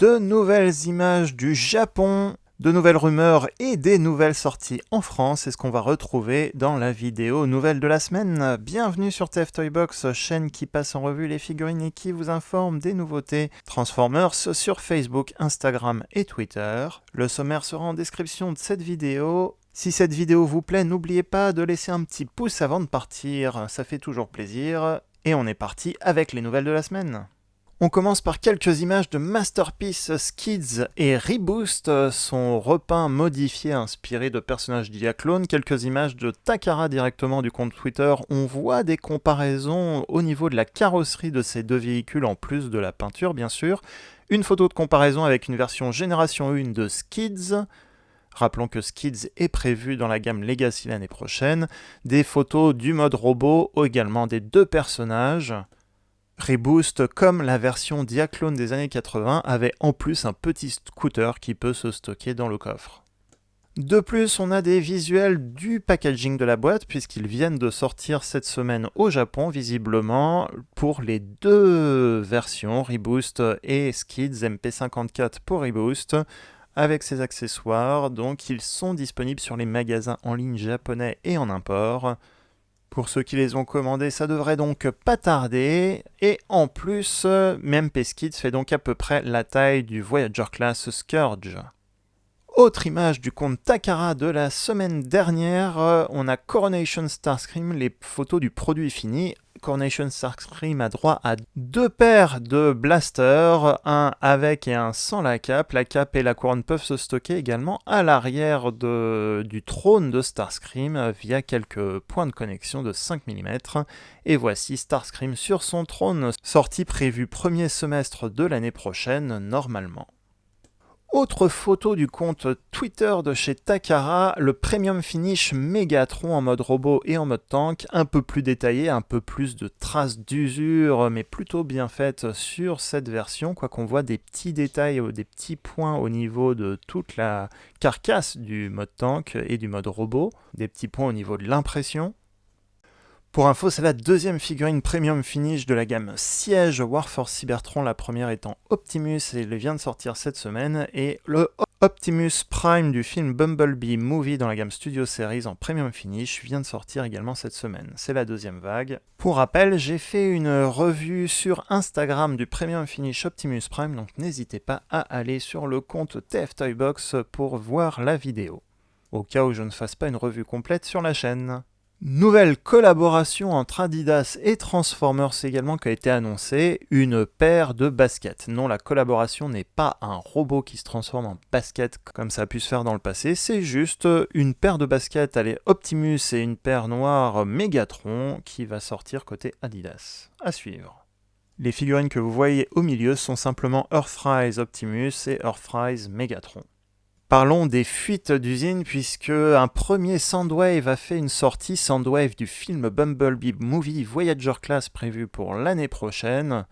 De nouvelles images du Japon, de nouvelles rumeurs et des nouvelles sorties en France, c'est ce qu'on va retrouver dans la vidéo nouvelle de la semaine. Bienvenue sur TF Toybox, chaîne qui passe en revue les figurines et qui vous informe des nouveautés Transformers sur Facebook, Instagram et Twitter. Le sommaire sera en description de cette vidéo. Si cette vidéo vous plaît, n'oubliez pas de laisser un petit pouce avant de partir, ça fait toujours plaisir. Et on est parti avec les nouvelles de la semaine. On commence par quelques images de Masterpiece Skids et Reboost, son repeint modifié inspiré de personnages d'Iaclone. Quelques images de Takara directement du compte Twitter. On voit des comparaisons au niveau de la carrosserie de ces deux véhicules en plus de la peinture bien sûr. Une photo de comparaison avec une version Génération 1 de Skids. Rappelons que Skids est prévu dans la gamme Legacy l'année prochaine. Des photos du mode robot, également des deux personnages. Reboost, comme la version Diaclone des années 80, avait en plus un petit scooter qui peut se stocker dans le coffre. De plus, on a des visuels du packaging de la boîte, puisqu'ils viennent de sortir cette semaine au Japon, visiblement, pour les deux versions, Reboost et Skids MP54 pour Reboost, avec ses accessoires. Donc ils sont disponibles sur les magasins en ligne japonais et en import. Pour ceux qui les ont commandés, ça devrait donc pas tarder. Et en plus, MP Skids fait donc à peu près la taille du Voyager Class Scourge. Autre image du compte Takara de la semaine dernière, on a Coronation Starscream, les photos du produit fini. Coronation Starscream a droit à deux paires de blasters, un avec et un sans la cape. La cape et la couronne peuvent se stocker également à l'arrière du trône de Starscream via quelques points de connexion de 5 mm. Et voici Starscream sur son trône, sortie prévue premier semestre de l'année prochaine normalement. Autre photo du compte Twitter de chez Takara, le Premium Finish Megatron en mode robot et en mode tank, un peu plus détaillé, un peu plus de traces d'usure, mais plutôt bien faites sur cette version, quoi qu'on voit des petits détails, des petits points au niveau de toute la carcasse du mode tank et du mode robot, des petits points au niveau de l'impression. Pour info, c'est la deuxième figurine Premium Finish de la gamme Siege Warforce Cybertron, la première étant Optimus et elle vient de sortir cette semaine, et le Optimus Prime du film Bumblebee Movie dans la gamme Studio Series en Premium Finish vient de sortir également cette semaine. C'est la deuxième vague. Pour rappel, j'ai fait une revue sur Instagram du Premium Finish Optimus Prime, donc n'hésitez pas à aller sur le compte TF Toybox pour voir la vidéo, au cas où je ne fasse pas une revue complète sur la chaîne. Nouvelle collaboration entre Adidas et Transformers également qui a été annoncée, une paire de baskets. Non, la collaboration n'est pas un robot qui se transforme en basket comme ça a pu se faire dans le passé, c'est juste une paire de baskets, allez, Optimus et une paire noire Megatron qui va sortir côté Adidas. À suivre. Les figurines que vous voyez au milieu sont simplement Earthrise Optimus et Earthrise Megatron. Parlons des fuites d'usine puisque un premier Soundwave a fait une sortie, Soundwave du film Bumblebee Movie Voyager Class prévu pour l'année prochaine,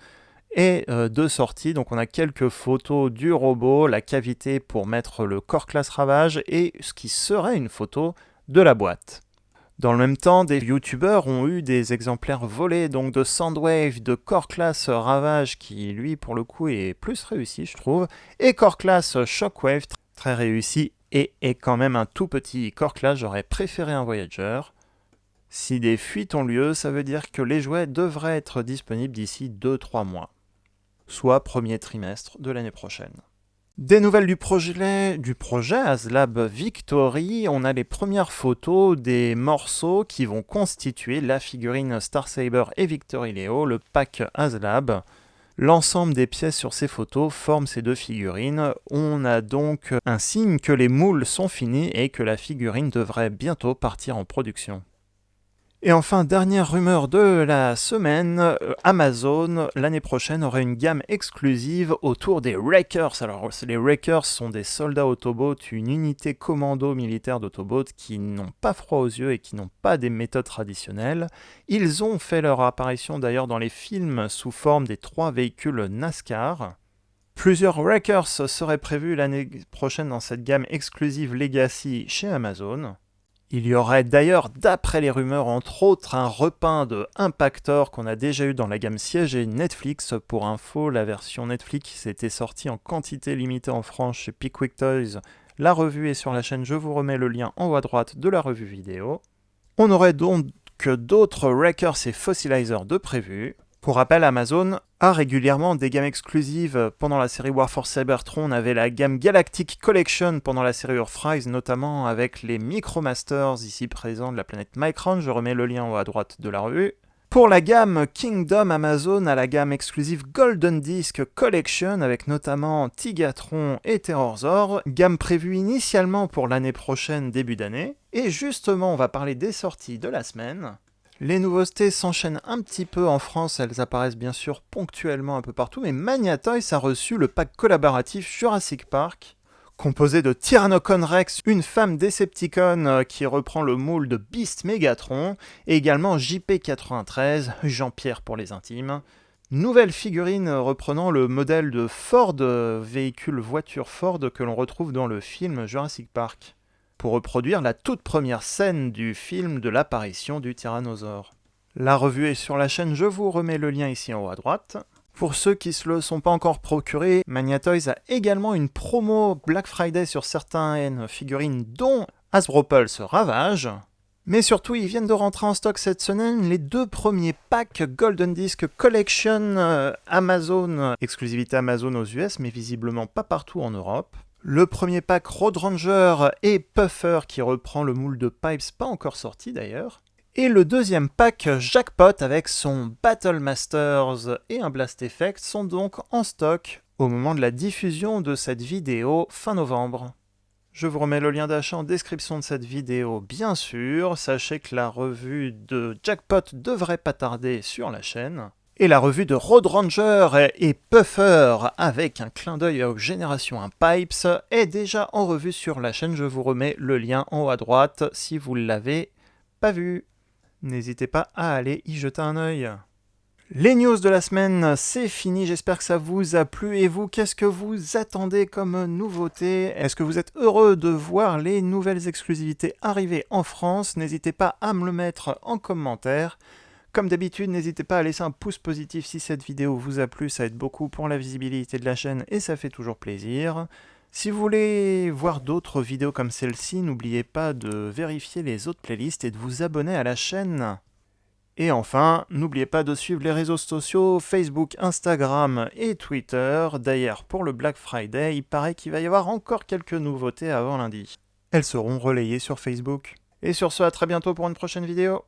et deux sorties, donc on a quelques photos du robot, la cavité pour mettre le Core Class Ravage et ce qui serait une photo de la boîte. Dans le même temps, des youtubeurs ont eu des exemplaires volés donc de Soundwave, de Core Class Ravage qui lui pour le coup est plus réussi je trouve, et Core Class Shockwave très réussi et est quand même un tout petit Core Class, j'aurais préféré un Voyager. Si des fuites ont lieu, ça veut dire que les jouets devraient être disponibles d'ici 2-3 mois, soit premier trimestre de l'année prochaine. Des nouvelles du projet HasLab Victory, on a les premières photos des morceaux qui vont constituer la figurine Star Saber et Victory Leo, le pack HasLab. L'ensemble des pièces sur ces photos forment ces deux figurines. On a donc un signe que les moules sont finis et que la figurine devrait bientôt partir en production. Et enfin, dernière rumeur de la semaine, Amazon, l'année prochaine, aurait une gamme exclusive autour des Wreckers. Alors, les Wreckers sont des soldats Autobots, une unité commando militaire d'Autobots qui n'ont pas froid aux yeux et qui n'ont pas des méthodes traditionnelles. Ils ont fait leur apparition d'ailleurs dans les films sous forme des 3 véhicules NASCAR. Plusieurs Wreckers seraient prévus l'année prochaine dans cette gamme exclusive Legacy chez Amazon. Il y aurait d'ailleurs, d'après les rumeurs, entre autres, un repeint de Impactor qu'on a déjà eu dans la gamme Siège et Netflix. Pour info, la version Netflix était sortie en quantité limitée en France chez Pickwick Toys. La revue est sur la chaîne, je vous remets le lien en haut à droite de la revue vidéo. On aurait donc d'autres Wreckers et Fossilizers de prévus. Pour rappel, Amazon a régulièrement des gammes exclusives. Pendant la série War for Cybertron, on avait la gamme Galactic Collection pendant la série Earthrise, notamment avec les Micromasters ici présents de la planète Micron. Je remets le lien en haut à droite de la revue. Pour la gamme Kingdom, Amazon a la gamme exclusive Golden Disc Collection avec notamment Tigatron et Terrorzor, gamme prévue initialement pour l'année prochaine, début d'année. Et justement, on va parler des sorties de la semaine. Les nouveautés s'enchaînent un petit peu en France, elles apparaissent bien sûr ponctuellement un peu partout, mais Mania Toys a reçu le pack collaboratif Jurassic Park, composé de Tyrannocon Rex, une femme Decepticon qui reprend le moule de Beast Megatron, et également JP93, Jean-Pierre pour les intimes. Nouvelle figurine reprenant le modèle de Ford, véhicule voiture Ford que l'on retrouve dans le film Jurassic Park, pour reproduire la toute première scène du film de l'apparition du tyrannosaure. La revue est sur la chaîne, je vous remets le lien ici en haut à droite. Pour ceux qui ne se le sont pas encore procurés, Mania Toys a également une promo Black Friday sur certaines figurines dont Hasbro Pulse Ravage. Mais surtout, ils viennent de rentrer en stock cette semaine les 2 premiers packs Golden Disc Collection Amazon, exclusivité Amazon aux US, mais visiblement pas partout en Europe. Le premier pack Road Ranger et Puffer qui reprend le moule de Pipes, pas encore sorti d'ailleurs. Et le deuxième pack Jackpot avec son Battle Masters et un Blast Effect sont donc en stock au moment de la diffusion de cette vidéo fin novembre. Je vous remets le lien d'achat en description de cette vidéo bien sûr, sachez que la revue de Jackpot devrait pas tarder sur la chaîne. Et la revue de Road Ranger et Puffer, avec un clin d'œil aux Génération 1 Pipes, est déjà en revue sur la chaîne. Je vous remets le lien en haut à droite si vous ne l'avez pas vu. N'hésitez pas à aller y jeter un œil. Les news de la semaine, c'est fini. J'espère que ça vous a plu. Et vous, qu'est-ce que vous attendez comme nouveauté? Est-ce que vous êtes heureux de voir les nouvelles exclusivités arriver en France? N'hésitez pas à me le mettre en commentaire. Comme d'habitude, n'hésitez pas à laisser un pouce positif si cette vidéo vous a plu, ça aide beaucoup pour la visibilité de la chaîne et ça fait toujours plaisir. Si vous voulez voir d'autres vidéos comme celle-ci, n'oubliez pas de vérifier les autres playlists et de vous abonner à la chaîne. Et enfin, n'oubliez pas de suivre les réseaux sociaux Facebook, Instagram et Twitter. D'ailleurs, pour le Black Friday, il paraît qu'il va y avoir encore quelques nouveautés avant lundi. Elles seront relayées sur Facebook. Et sur ce, à très bientôt pour une prochaine vidéo.